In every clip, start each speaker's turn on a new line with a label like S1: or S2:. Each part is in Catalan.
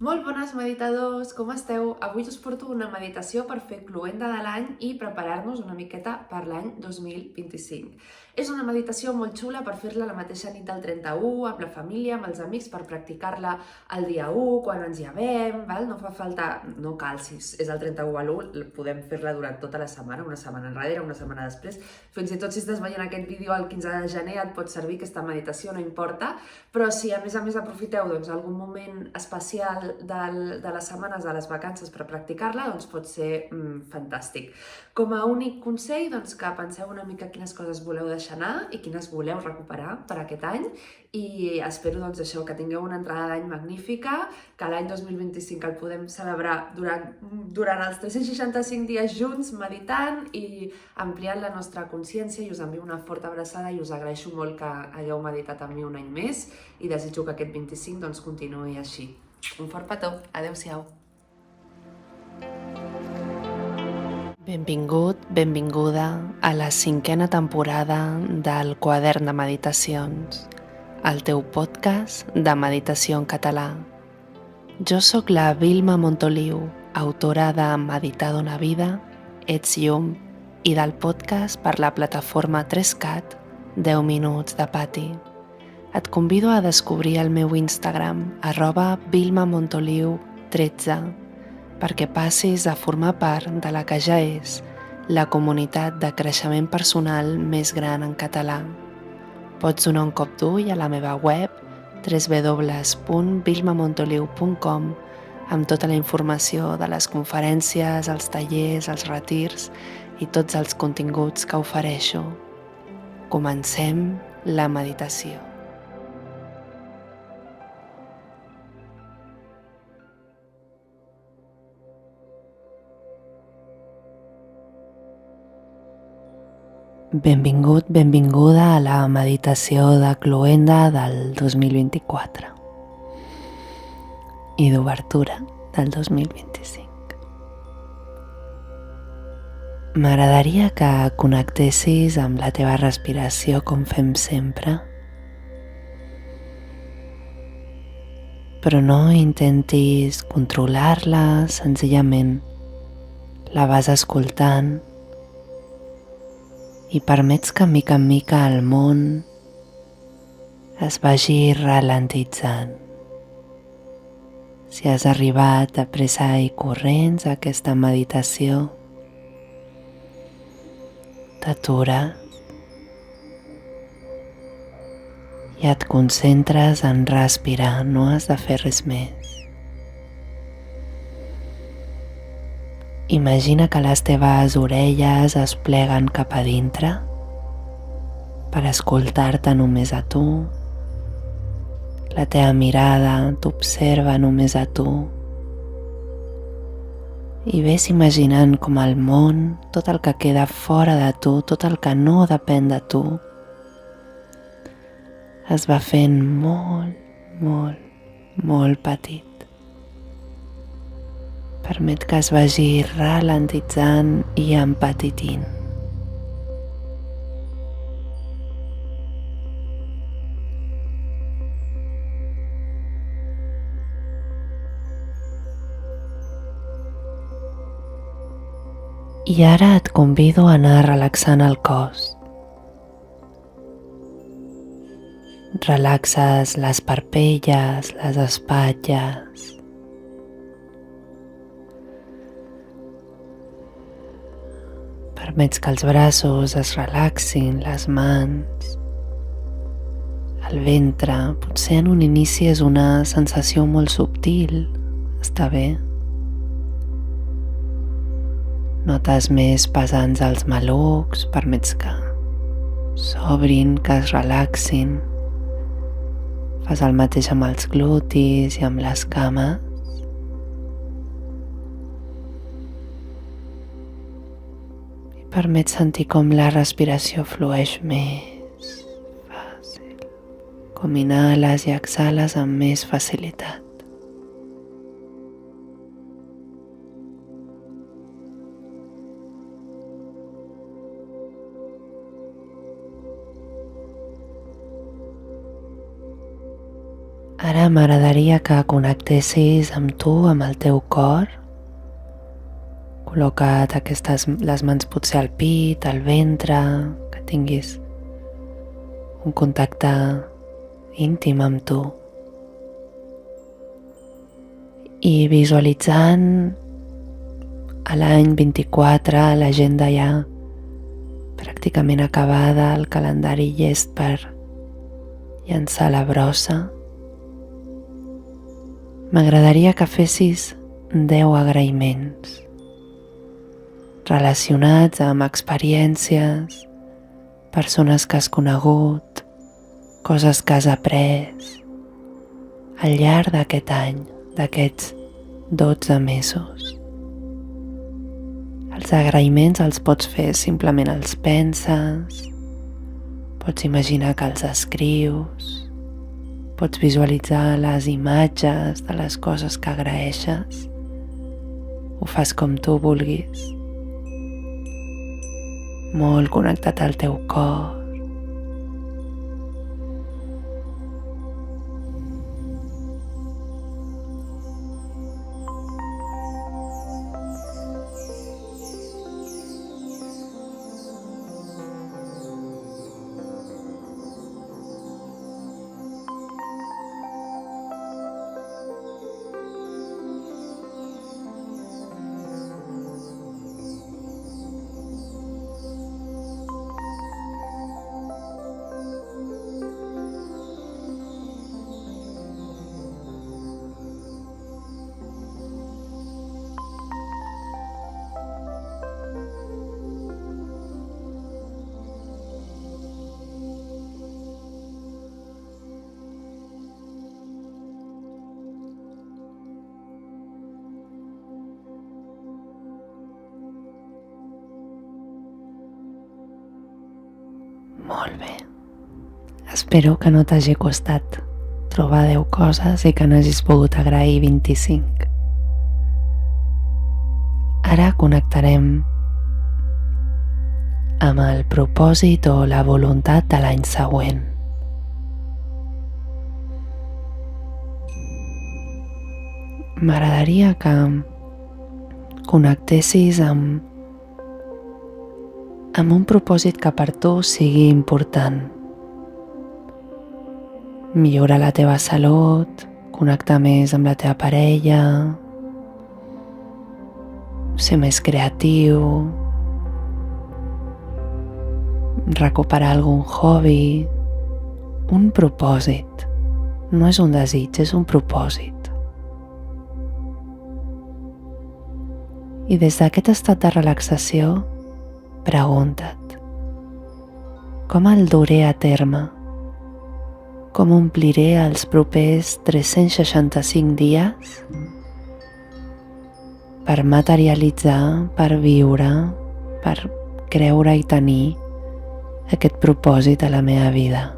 S1: Molt bones meditadors, com esteu? Avui us porto una meditació per fer cloenda de l'any i preparar-nos una miqueta per l'any 2025. És una meditació molt xula per fer-la la mateixa nit del 31, amb la família, amb els amics, per practicar-la el dia 1, quan ens llevem, val? No fa falta, no cal, si és el 31 a l'1, podem fer-la durant tota la setmana, una setmana enrere, una setmana després. Fins i tot si estàs veient aquest vídeo el 15 de gener et pot servir aquesta meditació, no importa, però si a més aprofiteu algun moment especial de les setmanes de les vacances per practicar-la, doncs pot ser fantàstic. Com a únic consell, que penseu una mica quines coses voleu deixar anar i quines voleu recuperar per aquest any, i espero que tingueu una entrada d'any magnífica, que l'any 2025 el podem celebrar durant els 365 dies junts, meditant i ampliant la nostra consciència, i us envio una forta abraçada i us agraeixo molt que hagueu meditat amb mi un any més i desitjo que aquest 25 continuï així. Un fort petó, adeu-siau. Benvingut, benvinguda a la 5a temporada del Quadern de Meditacions, el teu podcast de meditació en català. Jo sóc la Vilma Montoliu, autora de Meditar dona vida, Ets llum, i del podcast per la plataforma 3CAT 10 minuts de pati. Et convido a descobrir el meu Instagram, @vilmamontoliu13, perquè passis a formar part de la que ja és la comunitat de creixement personal més gran en català. Pots donar un cop d'ull a la meva web www.vilmamontoliu.com amb tota la informació de les conferències, els tallers, els retirs i tots els continguts que ofereixo. Comencem la meditació. Benvingut, benvinguda a la meditació de cloenda del 2024 i d'obertura del 2025. M'agradaria que connectessis amb la teva respiració com fem sempre, però no intentis controlar-la, senzillament la vas escoltant i permets que mica en mica el món es vagi ralentitzant. Si has arribat a pressa i corrents a aquesta meditació, t'atures i et concentres en respirar, no has de fer res més. Imagina que les teves orelles es pleguen cap a dintre per escoltar-te només a tu. La teva mirada t'observa només a tu. I ves imaginant com el món, tot el que queda fora de tu, tot el que no depèn de tu, es va fent molt, molt, molt petit. Permet que es vagi ralentitzant i empetitint. I ara et convido a anar relaxant el cos. Relaxes les parpelles, les espatlles. Permets que els braços es relaxin, les mans, el ventre. Potser en un inici és una sensació molt subtil, està bé. Notes més pesants als malucs, permets que s'obrin, que es relaxin. Fas el mateix amb els glutis i amb les cames. Permet sentir com la respiració flueix més fàcil, com inhales i exhales amb més facilitat.
S2: Ara m'agradaria que connectessis amb tu, amb el teu cor. Col·loca't les mans potser al pit, al ventre, que tinguis un contacte íntim amb tu. I visualitzant a l'any 24, l'agenda ja pràcticament acabada, el calendari llest per llançar la brossa, m'agradaria que fessis 10 agraïments relacionats amb experiències, persones que has conegut, coses que has après al llarg d'aquest any, d'aquests 12 mesos. Els agraïments els pots fer, simplement els penses, pots imaginar que els escrius, pots visualitzar les imatges de les coses que agraeixes, ho fas com tu vulguis, molt connectat al teu cor. Molt bé. Espero que no t'hagi costat trobar 10 coses i que n'hagis pogut agrair 25. Ara connectarem amb el propòsit o la voluntat de l'any següent. M'agradaria que connectessis amb un propòsit que per tu sigui important. Millorar la teva salut, connectar més amb la teva parella, ser més creatiu, recuperar algun hobby, un propòsit. No és un desig, és un propòsit. I des d'aquest estat de relaxació, pregunta't, com el duré a terme? Com ompliré els propers 365 dies per materialitzar, per viure, per creure i tenir aquest propòsit a la meva vida?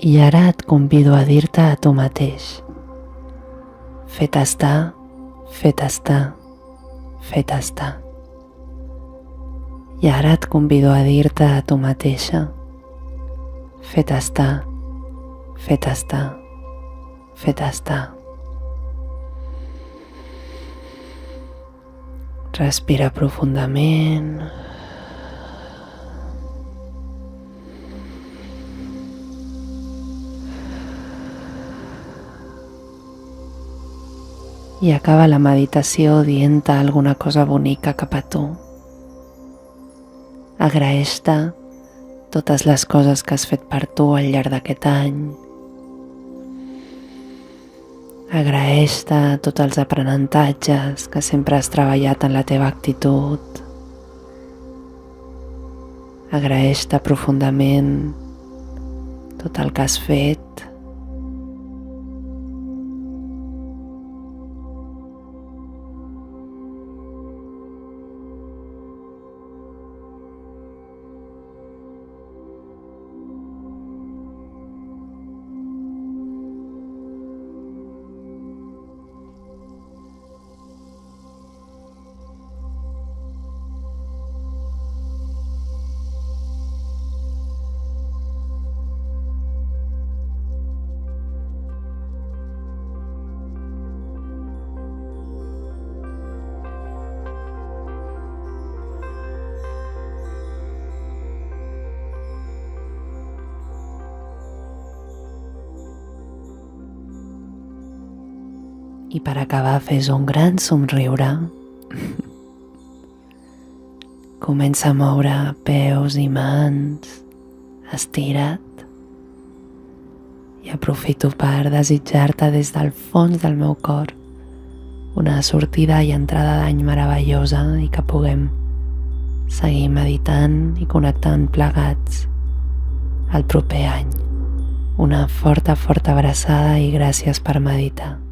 S2: I ara et convido a dir-te a tu mateix: fet està, fet està, fet està. I ara et convido a dir-te a tu mateixa: fet està, fet està, fet està. Respira profundament. I acaba la meditació dient-te alguna cosa bonica cap a tu. Agraeix-te totes les coses que has fet per tu al llarg d'aquest any. Agraeix-te tots els aprenentatges que sempre has treballat en la teva actitud. Agraeix-te profundament tot el que has fet. I per acabar fes un gran somriure. Comença a moure peus i mans, estira't. I aprofito per desitjar-te des del fons del meu cor una sortida i entrada d'any meravellosa i que puguem seguir meditant i connectant plegats el proper any. Una forta, forta abraçada i gràcies per meditar.